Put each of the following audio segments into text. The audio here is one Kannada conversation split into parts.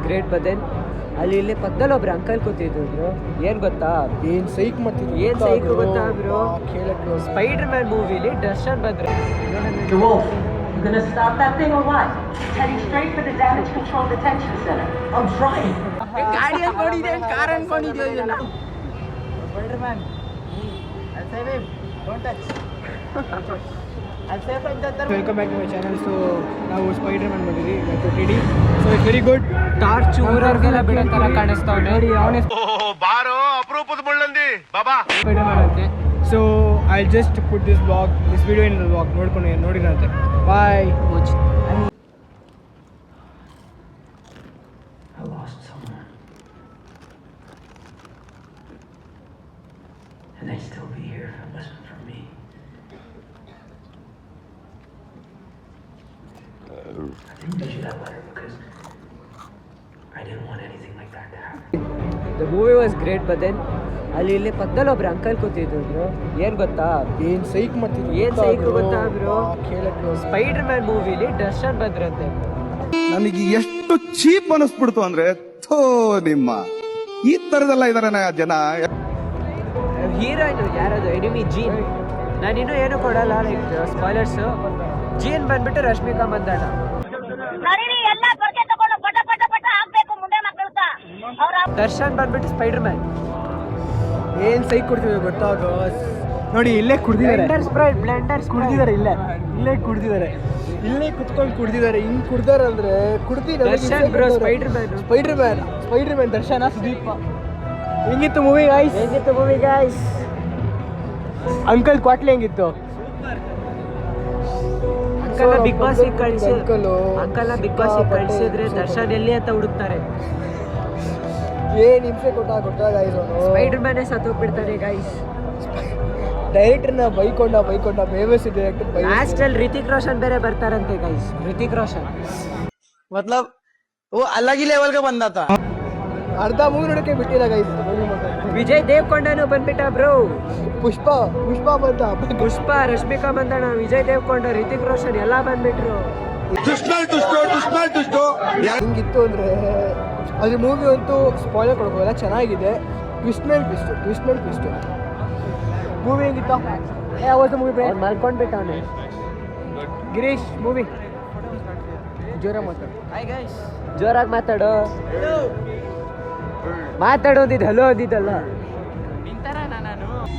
ಗ್ರೇಟ್ ಬಟ್ ದೆನ್ ಅಲ್ಲಿ ಇಲ್ಲಿ ಪಕ್ಕದಲ್ಲಿ ಒಬ್ರು ಅಂಕಲ್ ಕೂತಿದ್ರು. ಏನ್ ಗೊತ್ತಾ, ಏನ್ ಸೈಕ್ ಮಾಡ್ತಿದ್ರು, ಏನ್ ಸೈಕ್ ಗೊತ್ತಾ ಬ್ರೋ, ಕೇಳಕ್ಕೆ ಸ್ಪೈಡರ್ ಮ್ಯಾನ್ ಮೂವಿಲಿ ದರ್ಶನ್ ಬಂದ್ರು. You gonna stop that thing or what? Heading straight for the damage control detention center. I'm trying. ಗಾಡಿ ಅನ್ಕೊಂಡಿದ್ದೆ, ಕಾರ್ ಅನ್ಕೊಂಡಿದ್ದೆ. Spider man, I'll save him, don't touch. I'll save him. Welcome back to my channel. So ನಾವು ಸ್ಪೈಡರ್ ಮ್ಯಾನ್ ಬಂದಿದ್ವಿ ಟಿಡಿ. So it's very good. Torch ಊರವ್ರಿಗೆಲ್ಲ ಬಿಡೋ ತರ ಕಾಣಿಸ್ತಾವ್ನೆ ನೋಡಿ. ಅವನೇ ಬಾರೋ ಅಪರೂಪದ ಮುಳ್ಳಂದಿ ಬಾಬಾ ಸ್ಪೈಡರ್ ಮ್ಯಾನ್ ಅಂತೆ. So I just put this video in vlog ನೋಡಿರಂತೆ. Bye. I lost someone. And they'd still be here if it wasn't for me. I didn't get you that letter because I didn't want anything like that to happen. The movie was great but then ಅಲ್ಲಿ ಇಲ್ಲಿ ಪಕ್ಕದಲ್ಲಿ ಒಬ್ರು ಅಂಕಲ್ ಕೂತಿದ್ರು. ಏನ್ ಗೊತ್ತಾ, ಏನ್ ಸೈಕ್ ಮಾಡ್ತಿದ್ರು, ಏನ್ ಸೈಕ್ ಗೊತ್ತಾ ಬ್ರೋ, ಕೇಳಕ್ಕೆ ಸ್ಪೈಡರ್ ಮ್ಯಾನ್ ಮೂವಿಲಿ ದರ್ಶನ್ ಬಂದ್ರಂತೆ. ನನಗೆ ಎಷ್ಟು ಚೀಪ್ ಅನಿಸ್ಬಿಡ್ತು ಅಂದ್ರೆ, ಥೋ ನಿಮ್ಮ ಈ ತರದೆಲ್ಲ ಇದಾರೆ ಜನ. ಹೀರೋಯಿನ್ ಯಾರದು ಎನಿಮಿ ಜೀನ್, ನಾನಿನ್ನೂ ಏನು ಕೊಡಲ್ಲ, ಲೈಕ್ ಸ್ಪಾಯ್ಲರ್ಸ್. ಜೀನ್ ಬಂದ್ಬಿಟ್ಟು ರಶ್ಮಿಕಾ ಮಂದಣ್ಣ. ದರ್ಶನ್ ಬಂದ್ಬಿಟ್ಟು ಸ್ಪೈಡರ್ ಮ್ಯಾನ್. ಏನ್ ಸೈಕ್ ಕೊಡ್ತಿದ್ರು ಗೊತ್ತಾ ನೋಡಿ. ಇಲ್ಲೇ ಕುಡ್ದಿದ್ದಾರೆ, ಬ್ಲೆಂಡರ್ಸ್ ಕುಡ್ದಿದ್ದಾರೆ, ಇಲ್ಲೇ ಕುಡ್ದಿದ್ದಾರೆ, ಇಲ್ಲೇ ಕುತ್ಕೊಂಡು ಕುಡ್ದಿದ್ದಾರೆ. ಹಿಂಗ್ ಕುಡ್ದಾರ ಅಂದ್ರೆ ದರ್ಶನ್ ಬ್ರೋ ಸ್ಪೈಡರ್ ಮ್ಯಾನ್ ದರ್ಶನ ಸುದೀಪ. ಹೆಂಗಿತ್ತು ಮೂವಿ ಗಾಯ್ಸ್? ಅಂಕಲ್ ಕ್ವಾಟ್ಲಿ ಹೆಂಗಿತ್ತು? ಅಂಕಲ್ನ ಬಿಗ್ ಬಾಸ್ ಬಿಗ್ ಬಾಸ್ ಕಳಿಸಿದ್ರೆ ದರ್ಶನ್ ಎಲ್ಲಿ ಅಂತ ಹುಡುಕ್ತಾರೆ. ಏನ್ ಹಿಂಸೆ ಕೊಟ್ಟ ಗೈಸ್. ಸ್ಪೈಡರ್ ಮ್ಯಾನೇ ಸತ್ತೋಗ್ಬಿಡ್ತಾನೆ ಗೈಸ್. ಡೈರೆಕ್ಟರ್ನ ಬೈಕೊಂಡ ಬೇವಸಿ ಡೈರೆಕ್ಟರ್. ಲಾಸ್ಟ್ ಅಲ್ಲಿ ರಿತಿಕ್ ರೋಷನ್ ಬೇರೆ ಬರ್ತಾರಂತೆ ಗೈಸ್. ರಿತಿಕ್ ರೋಷನ್ ಮತ್ಲಬ್ ಓ ಅಲಗಿ ಲೆವೆಲ್ ಗೆ ಬಂದಾತ. ಅರ್ಧ ಮೂವಿ ನೋಡಕ್ಕೆ ಬಿಟ್ಟಿಲ್ಲ ಗೈಸ್. ವಿಜಯ್ ದೇವಕೊಂಡನು ಬಂದ್ಬಿಟ್ಟ ಬ್ರೋ. ಪುಷ್ಪ ಬಂದ. ಪುಷ್ಪ, ರಶ್ಮಿಕಾ ಮಂದಣ್ಣ, ವಿಜಯ್ ದೇವಕೊಂಡ, ರಿತಿಕ್ ರೋಷನ್ ಎಲ್ಲ ಬಂದ್ಬಿಟ್ರು. ಹಿಂಗಿತ್ತು ಅಂದ್ರೆ ಅದ್ರ ಮೂವಿ ಅಂತೂ ಸ್ಪಾಯ್ಲರ್ ಕೊಡ್ಬೋದಲ್ಲ, ಚೆನ್ನಾಗಿದೆ. ಟ್ವಿಸ್ಟ್ ಮೇಲೆ ಟ್ವಿಸ್ಟ್. ಮೂವಿ ಹೆಂಗಿತ್ತು? ಯಾವತ್ತು ಮೂವಿ ಮಲ್ಕೊಂಡ್ಬಿಟ್ಟ ಅವನು. ಗಿರೀಶ್ ಮೂವಿ ಜೋರಾಗಿ ಮಾತಾಡೋದಿದ್ದು ಹಲೋ ಅಂದಿದ್ದಲ್ಲ.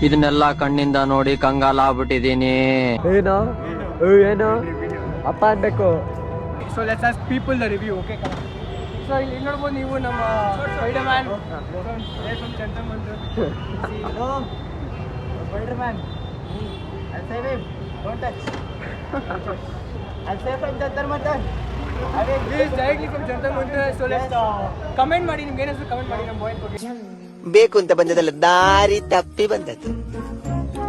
ಇದನ್ನೆಲ್ಲ ಕಣ್ಣಿಂದ ನೋಡಿ ಕಂಗಾಲ ಆಗ್ಬಿಟ್ಟಿದೀನಿ. ಏನೋ ಅಪ್ಪ ಅನ್ಬೇಕು. So let's ask people the review. Okay, so ಇಲ್ಲಿ ನೋಡ್ಬೋದು ನೀವು ನಮ್ಮ spider man. Spider man, I'll save him, don't touch. I'll save him Jantar Mantar. This is directly from Jantar Mantar. So let's comment ಮಾಡಿ, ನಿಮ್ಗೆ ಏನಾದ್ರು ಕಮೆಂಟ್ ಮಾಡಿ ನಮ್ಮ ಬಾಯ್ ಬಗ್ಗೆ. ಬೇಕು ಅಂತ ಬಂದದಲ್ಲ, ದಾರಿ ತಪ್ಪಿ ಬಂದದ್ದು,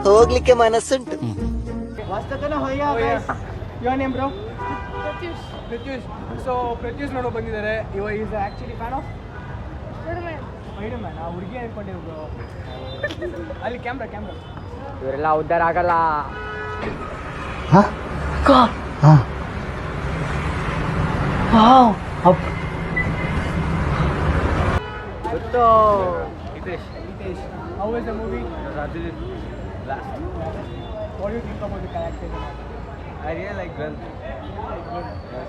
ಹೋಗ್ಲಿಕ್ಕೆ ಮನಸ್ಸುಂಟು. ವಾಸ್ತವನ ಹೋಯ್ಯ. Your name bro? ಪ್ರತ್ಯೂಷ್. ಸೊ ಪ್ರತ್ಯೂಷ್ ನೋಡೋ ಬಂದಿದ್ದಾರೆ. ಇವ is actually fan of spider man. ಆ ಹುಡುಗಿ ಅನ್ಕೊಂಡಿದ್ರು ಬ್ರೋ. ಅಲ್ಲಿ ಕ್ಯಾಮ್ರಾ ಇವರೆಲ್ಲ ಉದ್ದಾರ ಆಗಲ್ಲ. ಗೊತ್ತು. Hitesh. How was the movie? What do you think about the character? I really like Glenn.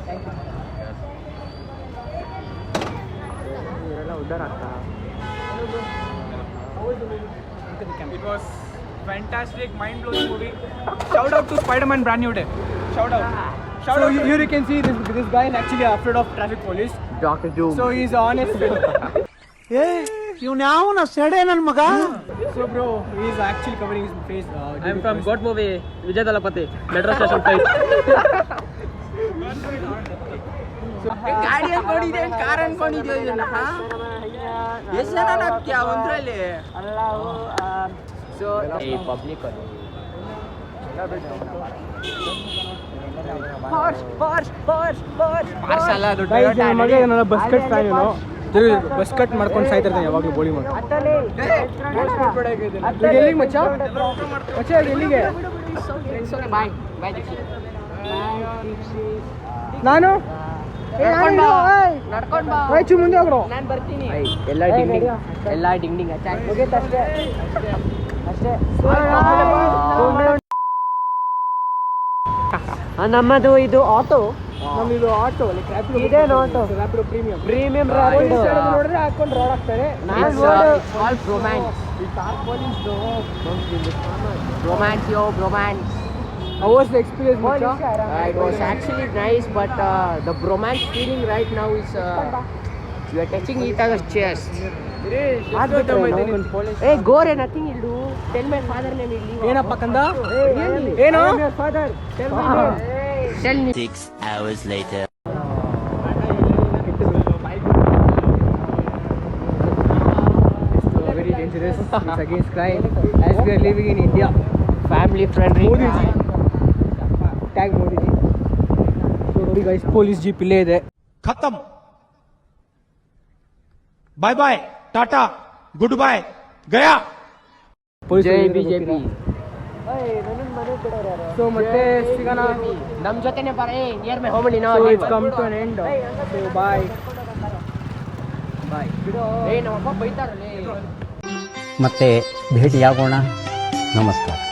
Thank you. ಇವರೆಲ್ಲ ಉದ್ದಾರ ಆಗ್ತಾ. It was fantastic, mind-blowing movie. Shout out to Spider-Man brand new day. Shout out. So here you can see this guy is actually afraid of traffic police. Dr. Doom. So he's honest. ಇವ್ನು ಯಾವನ ಸೆಡೆ ನನ್ ಮಗ. So bro, he is actually covering his face. I'm from God movie. Vijay Thalapathy. Metro station fight. ಗಾಡಿ ಅನ್ಕೊಂಡಿದ್ದೆ, ಕಾರ್ ಅನ್ಕೊಂಡಿದ್ದೆ. ಇದನ್ನ ಎಷ್ಟು ಜನ ಹಾಕ್ತೀಯ ಒಂದ್ರಲ್ಲಿ? ಸೊ ಈ ಪಬ್ಲಿಕ್ ಅದು ಬಸ್ ಕಟ್ ಫ್ಯಾನ್ ಇವನು. ಬಸ್ ಕಟ್ ಮಾಡ್ಕೊಂಡು ಸಾಯ್ತಿರ್ತಾನೆ ಯಾವಾಗಲೂ ಬೋಳಿ ಮಾಡಿ. ಎಲ್ಲಿಗೆ ಮಚ್ಚ ಎಲ್ಲಿಗೆ? ನಾನು ಮುಂದೆ ಹೋಗ್ರು. ಎಲ್ಲ ಡಿಂಗ್ ಅಷ್ಟೇ ನಮ್ಮದು ಇದು ಆಟೋ. ನಮ್ದು ಆಟೋ ಇದೇನು ಆಟೋ? ರ್ಯಾಪಿಡೋ ಪ್ರೀಮಿಯಂ. ಪ್ರೀಮಿಯಂ ನೋಡಿದ್ರೆ ಹಾಕೊಂಡು ರೋಡ್ ಹಾಕ್ತಾರೆ. How was the experience, Mucha? It was actually nice, but the bromance feeling right now is you are touching each other's chest. Hey, gore, nothing will do. Tell my father name will leave. ಏನಪ್ಪ ಕಂದ? ಏನು? Father, tell me name. Tell me. 6 hours later. Very dangerous. It's against crime. As we are living in India. Family friendly. Modi ji. Tag Modi ji. So ನೋಡಿ guys, police jeep ಇಲ್ಲೇ ಇದೆ. खत्म bye bye tata good bye गया ಜೈ ಬಿಜೆಪಿ. So ಮತ್ತೆ ಸಿಗೋಣ. ನಮ್ ಜೊತೆನೆ ಬರ ನಿಯರ್ ಮೈ ಹೋಮಳಿ ನೋ. So it's come to an end. So bye. ನಮ್ಮಪ್ಪ ಬೈತಾರಲ್ಲ. ಮತ್ತೆ ಭೇಟಿಯಾಗೋಣ. ನಮಸ್ಕಾರ.